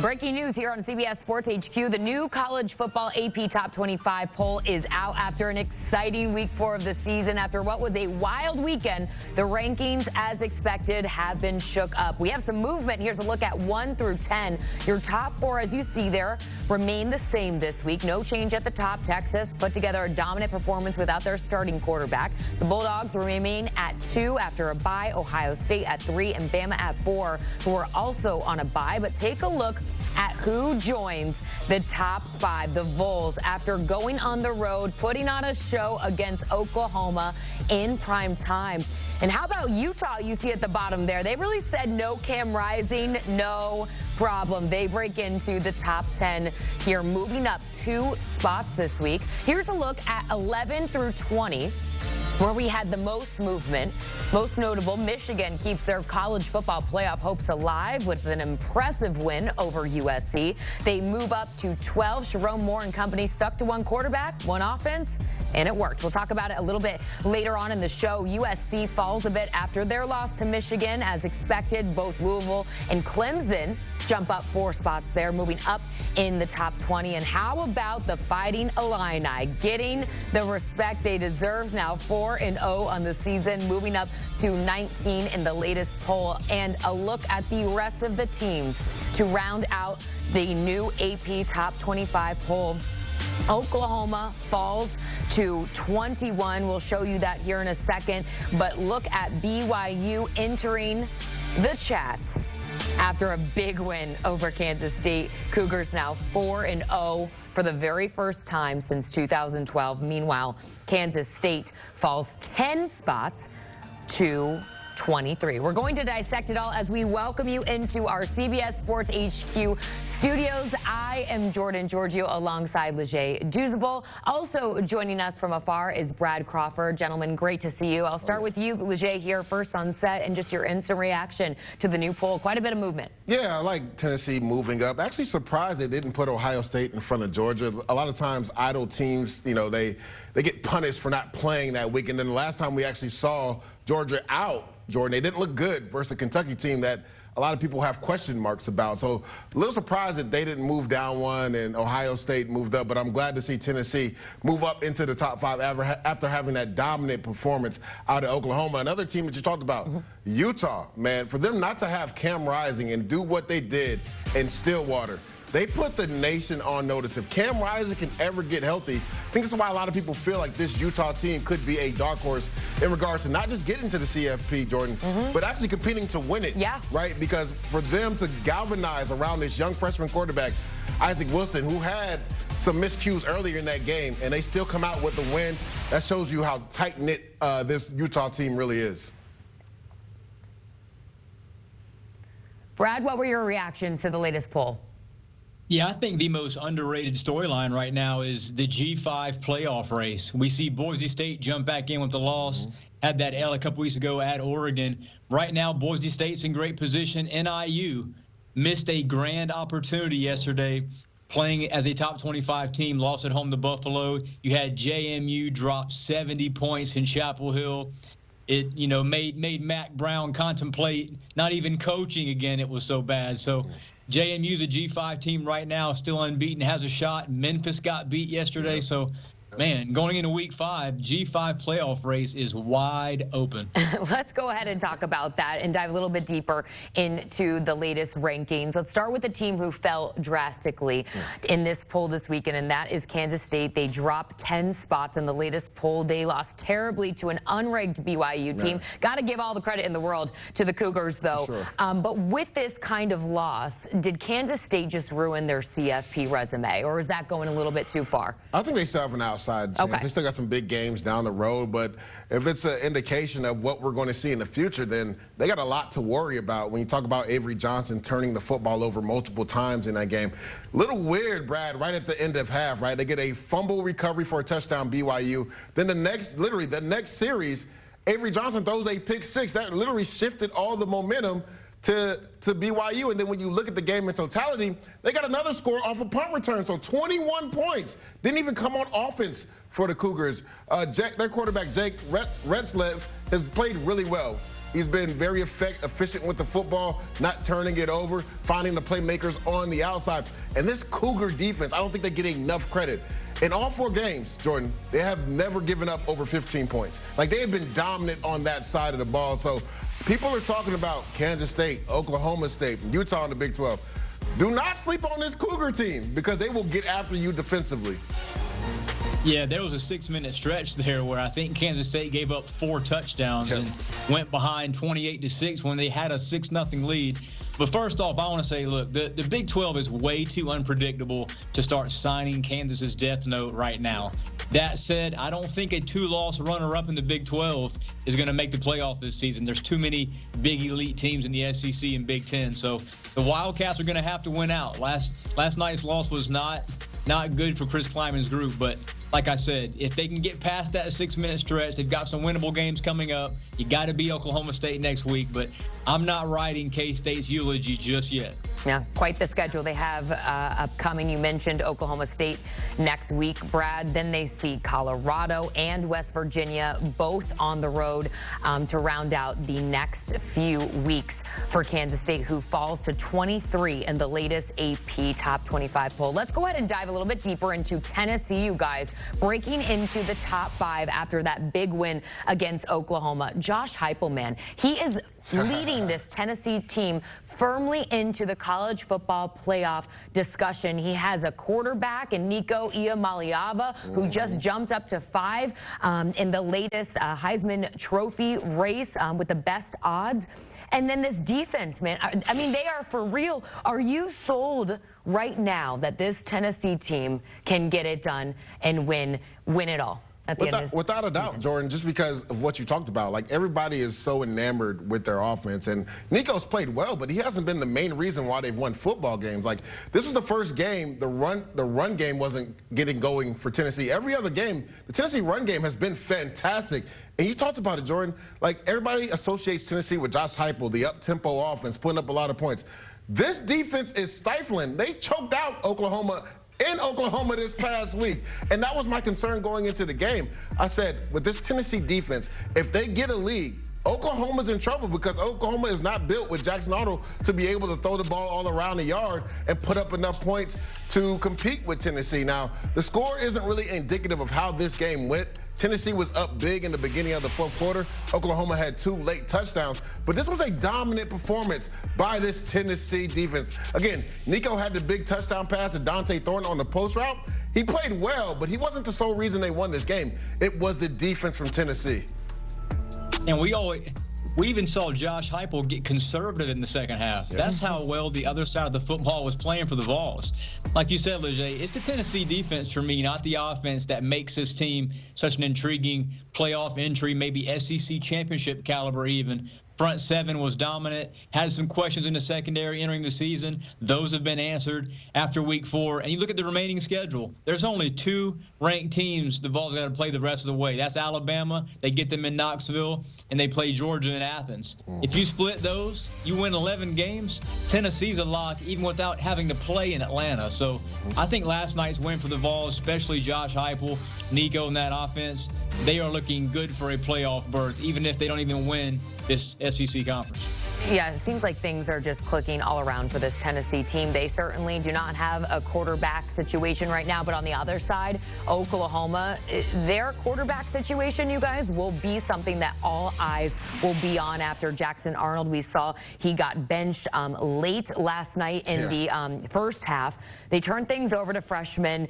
Breaking news here on CBS Sports HQ. The new college football AP Top 25 poll is out after an exciting week 4 of the season. After what was a wild weekend, the rankings, as expected, have been shook up. We have some movement. Here's a look at 1 through 10. Your top 4, as you see there, remain the same this week. No change at the top. Texas put together a dominant performance without their starting quarterback. The Bulldogs remain at 2 after a bye. Ohio State at 3 and Bama at 4, who are also on a bye. But take a look at who joins the top 5, the Vols, after going on the road, putting on a show against Oklahoma in prime time. And how about Utah, you see at the bottom there? They really said no Cam Rising, no problem. They break into the top 10 here, moving up 2 spots this week. Here's a look at 11 through 20. Where we had the most movement. Most notable, Michigan keeps their college football playoff hopes alive with an impressive win over USC. They move up to 12. Sharon Moore and company stuck to one quarterback, one offense, and it worked. We'll talk about it a little bit later on in the show. USC falls a bit after their loss to Michigan. As expected, both Louisville and Clemson jump up 4 spots there, moving up in the top 20. And how about the Fighting Illini getting the respect they deserve now? 4-0 on the season, moving up to 19 in the latest poll. And a look at the rest of the teams to round out the new AP Top 25 poll. Oklahoma falls to 21. We'll show you that here in a second. But look at BYU entering the chat after a big win over Kansas State. Cougars now 4-0 for the very first time since 2012. Meanwhile, Kansas State falls 10 spots to 23. We're going to dissect it all as we welcome you into our CBS Sports HQ studios. I am Jordan Giorgio alongside Leger Douzable. Also joining us from afar is Brad Crawford. Gentlemen, great to see you. I'll start with you, Leger, here first on set, and just your instant reaction to the new poll. Quite a bit of movement. Yeah, I like Tennessee moving up. Actually surprised they didn't put Ohio State in front of Georgia. A lot of times idle teams, you know, they get punished for not playing that week. And then the last time we actually saw Georgia out, Jordan, they didn't look good versus a Kentucky team that a lot of people have question marks about. So a little surprised that they didn't move down one and Ohio State moved up, but I'm glad to see Tennessee move up into the top 5 after having that dominant performance out of Oklahoma. Another team that you talked about, Utah, man, for them not to have Cam Rising and do what they did in Stillwater, they put the nation on notice. If Cam Rising can ever get healthy, I think that's why a lot of people feel like this Utah team could be a dark horse in regards to not just getting to the CFP, Jordan, but actually competing to win it. Yeah. Right? Because for them to galvanize around this young freshman quarterback, Isaac Wilson, who had some miscues earlier in that game, and they still come out with the win, that shows you how tight-knit this Utah team really is. Brad, what were your reactions to the latest poll? Yeah, I think the most underrated storyline right now is the G5 playoff race. We see Boise State jump back in with the loss, had that L a couple weeks ago at Oregon. Right now, Boise State's in great position. NIU missed a grand opportunity yesterday playing as a top 25 team, lost at home to Buffalo. You had JMU drop 70 points in Chapel Hill. It, you know, made Mac Brown contemplate not even coaching again. It was so bad. So JMU's a G5 team right now, still unbeaten, has a shot. Memphis got beat yesterday. So, man, going into week 5, G5 playoff race is wide open. Let's go ahead and talk about that and dive a little bit deeper into the latest rankings. Let's start with the team who fell drastically in this poll this weekend, and that is Kansas State. They dropped 10 spots in the latest poll. They lost terribly to an unranked BYU team. Got to give all the credit in the world to the Cougars, though. Sure. But with this kind of loss, did Kansas State just ruin their CFP resume, or is that going a little bit too far? I think they still have an outside chance. Okay. They still got some big games down the road, but if it's an indication of what we're going to see in the future, then they got a lot to worry about when you talk about Avery Johnson turning the football over multiple times in that game. Little weird, Brad, right at the end of half, right? They get a fumble recovery for a touchdown, BYU. Then the next series, Avery Johnson throws a pick six. That literally shifted all the momentum to BYU. And then when you look at the game in totality, they got another score off a punt return. So 21 points. Didn't even come on offense for the Cougars. Their quarterback, Jake Retzlev, has played really well. He's been very efficient with the football, not turning it over, finding the playmakers on the outside. And this Cougar defense, I don't think they get enough credit. In all 4 games, Jordan, they have never given up over 15 points. Like, they have been dominant on that side of the ball. So people are talking about Kansas State, Oklahoma State, Utah in the Big 12. Do not sleep on this Cougar team because they will get after you defensively. Yeah, there was a 6-minute stretch there where I think Kansas State gave up 4 touchdowns and went behind 28-6 when they had a 6-0 lead. But first off, I want to say, look, the Big 12 is way too unpredictable to start signing Kansas's death note right now. That said, I don't think a 2-loss runner-up in the Big 12 is going to make the playoff this season. There's too many big elite teams in the SEC and Big 10. So the Wildcats are going to have to win out. Last night's loss was not good for Chris Kleiman's group, but like I said, if they can get past that 6-minute stretch, they've got some winnable games coming up. You got to beat Oklahoma State next week, but I'm not writing K-State's eulogy just yet. Yeah, quite the schedule they have upcoming. You mentioned Oklahoma State next week, Brad. Then they see Colorado and West Virginia, both on the road to round out the next few weeks for Kansas State, who falls to 23 in the latest AP Top 25 poll. Let's go ahead and dive a little bit deeper into Tennessee, you guys, breaking into the top 5 after that big win against Oklahoma. Josh Heupel, man, he is leading this Tennessee team firmly into the college football playoff discussion. He has a quarterback in Nico Iamaleava, who just jumped up to 5 in the latest Heisman Trophy race with the best odds. And then this defense, man, I mean, they are for real. Are you sold right now that this Tennessee team can get it done and win it all? Without a doubt, Jordan, just because of what you talked about. Like, everybody is so enamored with their offense. And Nico's played well, but he hasn't been the main reason why they've won football games. Like, this was the first game the run game wasn't getting going for Tennessee. Every other game, the Tennessee run game has been fantastic. And you talked about it, Jordan. Like, everybody associates Tennessee with Josh Heupel, the up-tempo offense, putting up a lot of points. This defense is stifling. They choked out Oklahoma in Oklahoma this past week. And that was my concern going into the game. I said, with this Tennessee defense, if they get a lead, Oklahoma's in trouble because Oklahoma is not built with Jackson Arnold to be able to throw the ball all around the yard and put up enough points to compete with Tennessee. Now, the score isn't really indicative of how this game went. Tennessee was up big in the beginning of the 4th quarter. Oklahoma had 2 late touchdowns. But this was a dominant performance by this Tennessee defense. Again, Nico had the big touchdown pass to Dante Thornton on the post route. He played well, but he wasn't the sole reason they won this game. It was the defense from Tennessee. And we even saw Josh Heupel get conservative in the second half. Yeah. That's how well the other side of the football was playing for the Vols. Like you said, Leger, it's the Tennessee defense for me, not the offense, that makes this team such an intriguing playoff entry, maybe SEC championship caliber even. Front 7 was dominant, had some questions in the secondary entering the season. Those have been answered after week 4. And you look at the remaining schedule. There's only 2 ranked teams the Vols got to play the rest of the way. That's Alabama. They get them in Knoxville, and they play Georgia in Athens. If you split those, you win 11 games. Tennessee's a lock, even without having to play in Atlanta. So I think last night's win for the Vols, especially Josh Heupel, Nico, and that offense, they are looking good for a playoff berth, even if they don't even win this SEC conference. Yeah, it seems like things are just clicking all around for this Tennessee team. They certainly do not have a quarterback situation right now, but on the other side, Oklahoma, their quarterback situation, you guys, will be something that all eyes will be on after Jackson Arnold. We saw he got benched late last night in the first half. They turned things over to freshman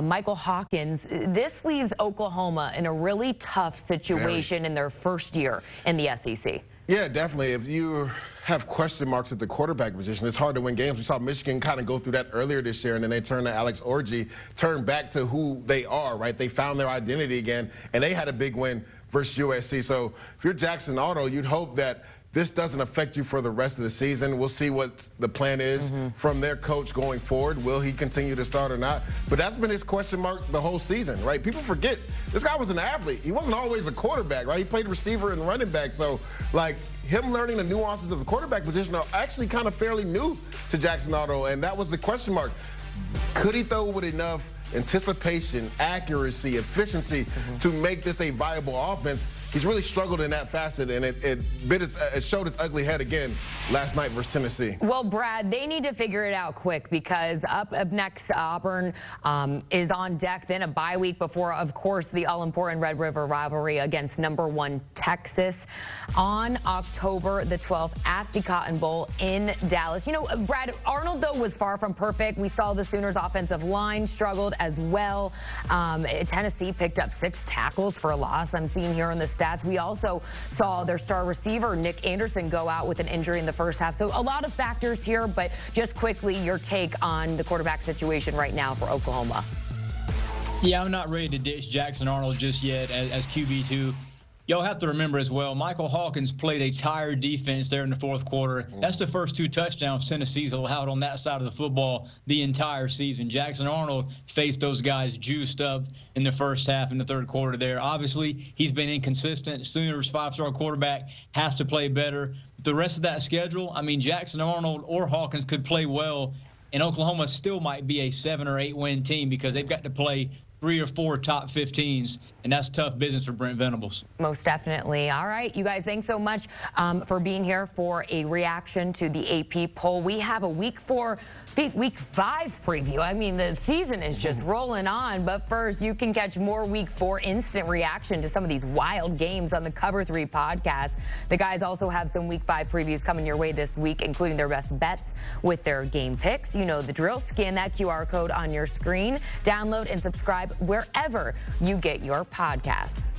Michael Hawkins. This leaves Oklahoma in a really tough situation in their first year in the SEC. Yeah, definitely. If you have question marks at the quarterback position, it's hard to win games. We saw Michigan kind of go through that earlier this year, and then they turned to Alex Orji, turned back to who they are, right? They found their identity again, and they had a big win versus USC. So if you're Jackson Arnold, you'd hope that this doesn't affect you for the rest of the season. We'll see what the plan is from their coach going forward. Will he continue to start or not? But that's been his question mark the whole season, right? People forget this guy was an athlete. He wasn't always a quarterback, right? He played receiver and running back. So, like, him learning the nuances of the quarterback position are actually kind of fairly new to Jackson Arnold, and that was the question mark. Could he throw with enough anticipation, accuracy, efficiency to make this a viable offense? he's really struggled in that facet, and it showed its ugly head again last night versus Tennessee. Well, Brad, they need to figure it out quick, because up next, Auburn is on deck, then a bye week before, of course, the all-important Red River rivalry against #1 Texas on October the 12th at the Cotton Bowl in Dallas. You know, Brad, Arnold, though, was far from perfect. We saw the Sooners' offensive line struggled as well. Tennessee picked up 6 tackles for a loss, I'm seeing here in the stats. We also saw their star receiver, Nick Anderson, go out with an injury in the first half. So a lot of factors here, but just quickly, your take on the quarterback situation right now for Oklahoma. Yeah, I'm not ready to ditch Jackson Arnold just yet as QB2. Y'all have to remember as well, Michael Hawkins played a tired defense there in the fourth quarter. That's the first 2 touchdowns Tennessee's allowed on that side of the football the entire season. Jackson Arnold faced those guys juiced up in the first half in the third quarter there. Obviously, he's been inconsistent. Sooners 5-star quarterback has to play better. The rest of that schedule, I mean, Jackson Arnold or Hawkins could play well, and Oklahoma still might be a 7 or 8 win team, because they've got to play 3 or 4 top 15s, and that's tough business for Brent Venables. Most definitely. All right, you guys, thanks so much for being here for a reaction to the AP poll. We have a week 5 preview. I mean, the season is just rolling on, but first, you can catch more week 4 instant reaction to some of these wild games on the Cover 3 podcast. The guys also have some week 5 previews coming your way this week, including their best bets with their game picks. You know the drill. Scan that QR code on your screen, download and subscribe wherever you get your podcasts.